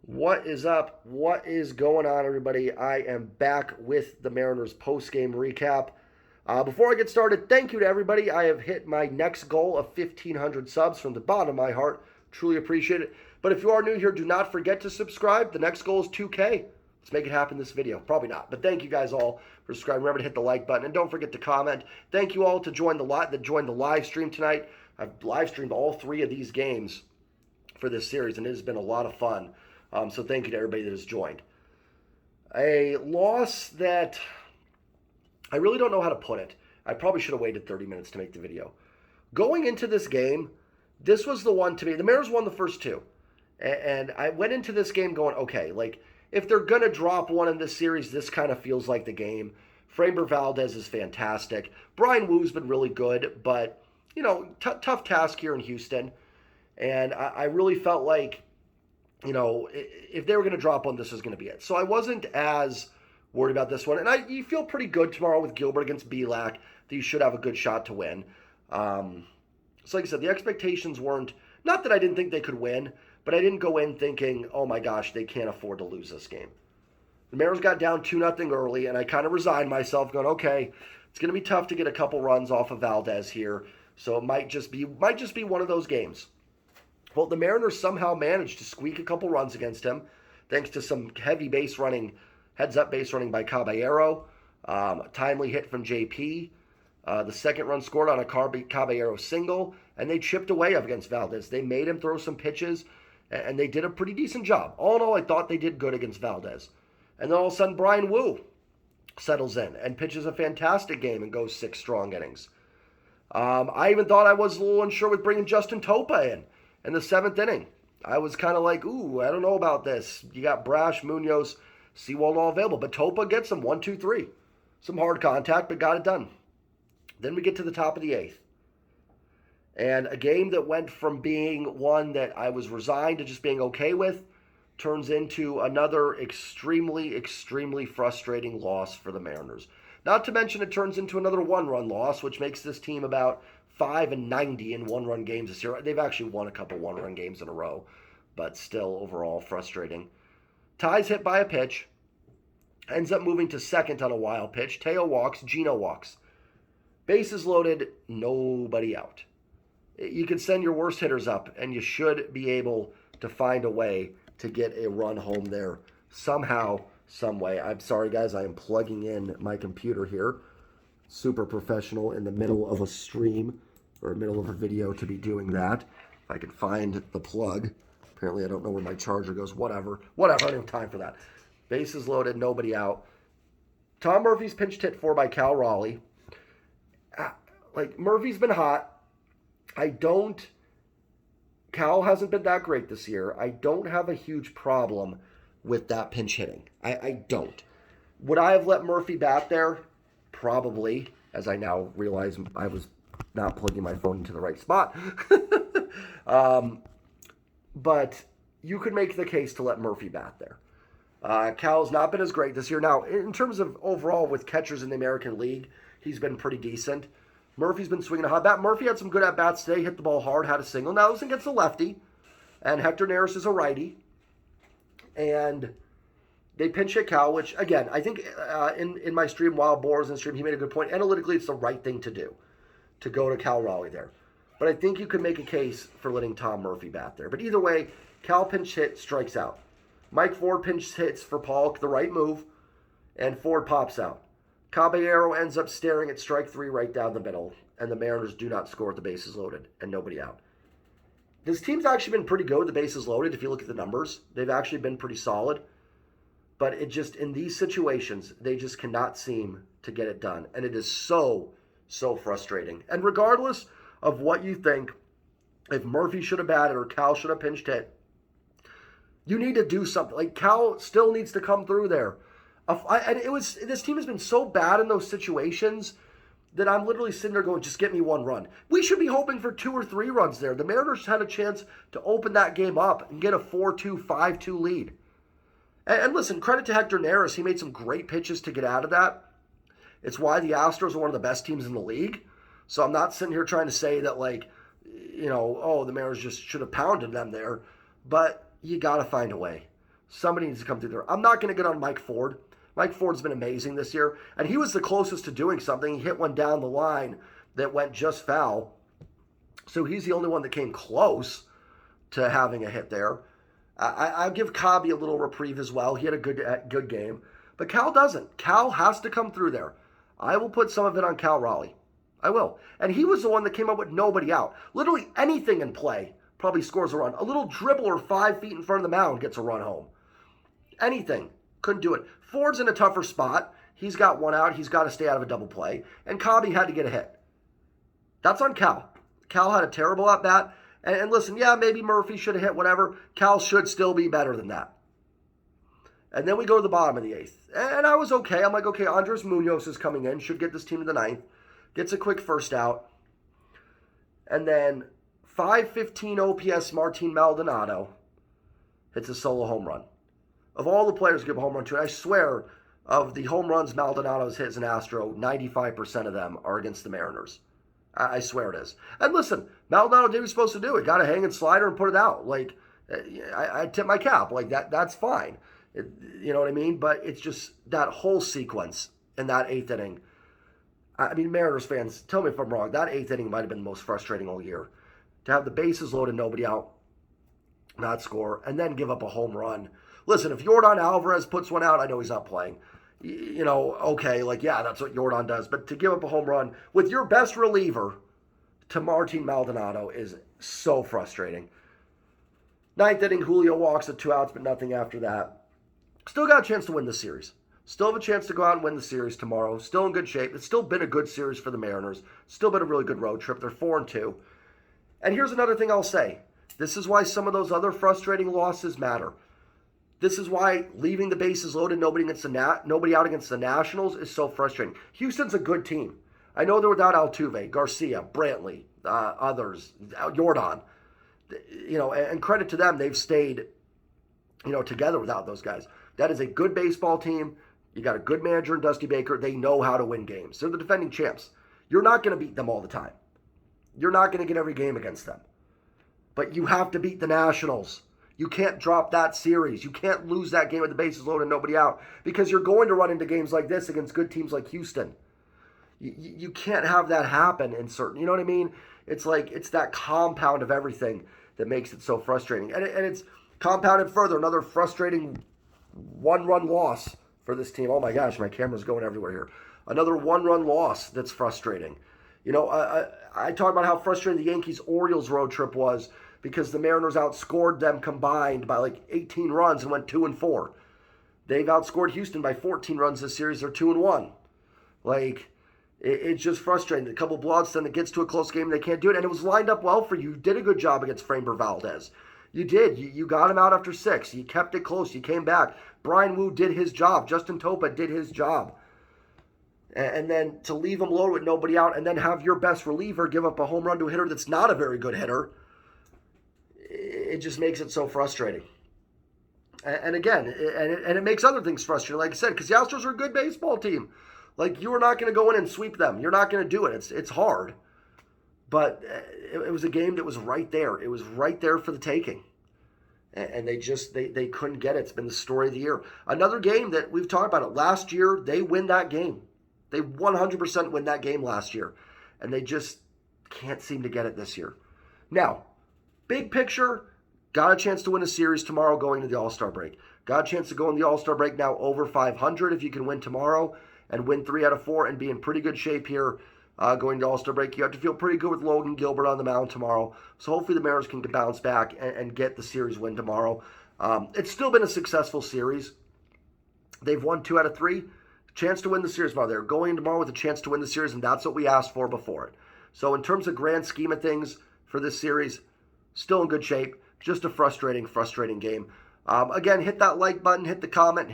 What is up? What is going on, everybody? I am back with the Mariners post-game recap. Before I get started, thank you to everybody. I have hit my next goal of 1,500 subs from the bottom of my heart. Truly appreciate it. But if you are new here, do not forget to subscribe. The next goal is 2K. Let's make it happen this video. Probably not, but thank you guys all for subscribing. Remember to hit the like button and don't forget to comment. Thank you all to join the live stream tonight. I've live streamed all three of these games for this series, and it has been a lot of fun. So thank you to everybody that has joined. A loss that I really don't know how to put it. I probably should have waited 30 minutes to make the video. Going into this game, this was the one to me. The Mariners won the first two. And I went into this game going, okay, like, if they're going to drop one in this series, this kind of feels like the game. Framber Valdez is fantastic. Bryan Woo's been really good, but, you know, tough task here in Houston. And I really felt like, you know, if they were going to drop one, this was going to be it. So I wasn't as worried about this one. And you feel pretty good tomorrow with Gilbert against Bielak that you should have a good shot to win. So like I said, the expectations weren't, not that I didn't think they could win, but I didn't go in thinking, oh my gosh, they can't afford to lose this game. The Mariners got down 2-0 early, and I kind of resigned myself going, okay, it's going to be tough to get a couple runs off of Valdez here. So it might just be one of those games. Well, the Mariners somehow managed to squeak a couple runs against him, thanks to some heavy heads-up base running by Caballero, a timely hit from JP, the second run scored on a Caballero single, and they chipped away up against Valdez. They made him throw some pitches, and they did a pretty decent job. All in all, I thought they did good against Valdez. And then all of a sudden, Bryan Woo settles in and pitches a fantastic game and goes 6 strong innings. I even thought I was a little unsure with bringing Justin Topa in the 7th inning. I was kind of like, ooh, I don't know about this. You got Brash, Munoz, Sewald all available. But Topa gets them 1, 2, 3. Some hard contact, but got it done. Then we get to the top of the 8th. And a game that went from being one that I was resigned to just being okay with turns into another extremely, extremely frustrating loss for the Mariners. Not to mention it turns into another one-run loss, which makes this team about 5-90 in one-run games this year. They've actually won a couple one-run games in a row, but still overall frustrating. Ty's hit by a pitch, ends up moving to second on a wild pitch. Teo walks, Gino walks. Bases loaded, nobody out. You can send your worst hitters up, and you should be able to find a way to get a run home there somehow, some way. I'm sorry, guys, I am plugging in my computer here. Super professional in the middle of a stream or middle of a video to be doing that. If I can find the plug. Apparently, I don't know where my charger goes. Whatever, I don't have time for that. Bases loaded, nobody out. Tom Murphy's pinch hit for by Cal Raleigh. Like, Murphy's been hot. Cal hasn't been that great this year. I don't have a huge problem with that pinch hitting. I don't. Would I have let Murphy bat there? Probably, as I now realize I was not plugging my phone into the right spot. But you could make the case to let Murphy bat there. Cal's not been as great this year. Now, in terms of overall with catchers in the American League, he's been pretty decent. Murphy's been swinging a hot bat. Murphy had some good at-bats today, hit the ball hard, had a single. Now, this against a lefty, and Hector Neris is a righty. And they pinch hit Cal, which, again, I think in my stream, Wild Boars in the stream, he made a good point. Analytically, it's the right thing to do, to go to Cal Raleigh there. But I think you could make a case for letting Tom Murphy bat there. But either way, Cal pinch hit, strikes out. Mike Ford pinch hits for Polk, the right move, and Ford pops out. Caballero ends up staring at strike 3 right down the middle, and the Mariners do not score with the bases loaded and nobody out. This team's actually been pretty good with the bases loaded if you look at the numbers. They've actually been pretty solid. But it just, in these situations, they just cannot seem to get it done. And it is so, so frustrating. And regardless of what you think, if Murphy should have batted or Cal should have pinched hit, you need to do something. Like, Cal still needs to come through there. This team has been so bad in those situations that I'm literally sitting there going, just get me one run. We should be hoping for 2 or 3 runs there. The Mariners had a chance to open that game up and get a 4-2, 5-2 lead. And listen, credit to Hector Neris. He made some great pitches to get out of that. It's why the Astros are one of the best teams in the league. So I'm not sitting here trying to say that, like, you know, oh, the Mariners just should have pounded them there. But you got to find a way. Somebody needs to come through there. I'm not going to get on Mike Ford. Mike Ford's been amazing this year, and he was the closest to doing something. He hit one down the line that went just foul. So he's the only one that came close to having a hit there. I'll give Cobby a little reprieve as well. He had a good game. But Cal doesn't. Cal has to come through there. I will put some of it on Cal Raleigh. I will. And he was the one that came up with nobody out. Literally anything in play probably scores a run. A little dribbler 5 feet in front of the mound gets a run home. Anything. Couldn't do it. Ford's in a tougher spot. He's got one out. He's got to stay out of a double play. And Cobby had to get a hit. That's on Cal. Cal had a terrible at-bat. And listen, yeah, maybe Murphy should have hit whatever. Cal should still be better than that. And then we go to the bottom of the 8th. And I was okay. I'm like, okay, Andres Munoz is coming in. Should get this team to the 9th. Gets a quick first out. And then 515 OPS Martin Maldonado hits a solo home run. Of all the players to give a home run to, and I swear, of the home runs Maldonado's hit as an Astro, 95% of them are against the Mariners. I swear it is. And listen, Maldonado did what he was supposed to do. He got a hanging slider and put it out. Like, I tip my cap. Like, that's fine. You know what I mean? But it's just that whole sequence in that 8th inning. I mean, Mariners fans, tell me if I'm wrong. That 8th inning might have been the most frustrating all year. To have the bases loaded, nobody out, not score, and then give up a home run. Listen, if Yordan Alvarez puts one out, I know he's not playing. You know, okay, like, yeah, that's what Yordan does. But to give up a home run with your best reliever to Martin Maldonado is so frustrating. 9th inning, Julio walks at 2 outs, but nothing after that. Still got a chance to win the series. Still have a chance to go out and win the series tomorrow. Still in good shape. It's still been a good series for the Mariners. Still been a really good road trip. They're 4-2. And here's another thing I'll say. This is why some of those other frustrating losses matter. This is why leaving the bases loaded, nobody out against the Nationals is so frustrating. Houston's a good team. I know they're without Altuve, Garcia, Brantley, others, Yordan. You know, and credit to them, they've stayed, you know, together without those guys. That is a good baseball team. You got a good manager in Dusty Baker. They know how to win games. They're the defending champs. You're not going to beat them all the time. You're not going to get every game against them. But you have to beat the Nationals. You can't drop that series. You can't lose that game with the bases loaded and nobody out because you're going to run into games like this against good teams like Houston. You can't have that happen in certain, you know what I mean? It's like, it's that compound of everything that makes it so frustrating. And it's compounded further. Another frustrating one-run loss for this team. Oh my gosh, my camera's going everywhere here. Another one-run loss that's frustrating. You know, I talked about how frustrating the Yankees-Orioles road trip was because the Mariners outscored them combined by like 18 runs and went 2-4. They've outscored Houston by 14 runs this series. They're 2-1. Like, it's just frustrating. A couple blowouts, then it gets to a close game, they can't do it. And it was lined up well for you. You did a good job against Framber Valdez. You did. You got him out after 6. You kept it close. You came back. Brian Wu did his job. Justin Topa did his job. And then to leave him low with nobody out and then have your best reliever give up a home run to a hitter that's not a very good hitter, it just makes it so frustrating. And again, it makes other things frustrating, like I said, because the Astros are a good baseball team. Like, you are not going to go in and sweep them. You're not going to do it. It's hard. But it was a game that was right there. It was right there for the taking. And they couldn't get it. It's been the story of the year. Another game that we've talked about it. Last year, they win that game. They 100% win that game last year. And they just can't seem to get it this year. Now, big picture, got a chance to win a series tomorrow going to the All-Star break. Got a chance to go in the All-Star break now over 500 if you can win tomorrow and win 3 out of 4 and be in pretty good shape here going to All-Star break. You have to feel pretty good with Logan Gilbert on the mound tomorrow. So hopefully the Mariners can bounce back and get the series win tomorrow. It's still been a successful series. They've won 2 out of 3. Chance to win the series tomorrow. They're going tomorrow with a chance to win the series, and that's what we asked for before it. So in terms of grand scheme of things for this series, still in good shape. Just a frustrating game. Again, hit that like button, hit the comment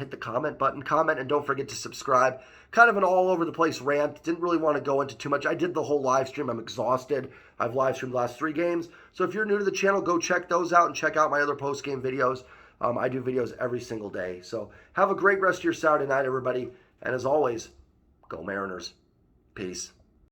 button, comment, and don't forget to subscribe. Kind of an all-over-the-place rant. Didn't really want to go into too much. I did the whole live stream. I'm exhausted. I've live streamed the last 3 games. So if you're new to the channel, go check those out and check out my other post-game videos. I do videos every single day. So have a great rest of your Saturday night, everybody. And as always, go Mariners. Peace.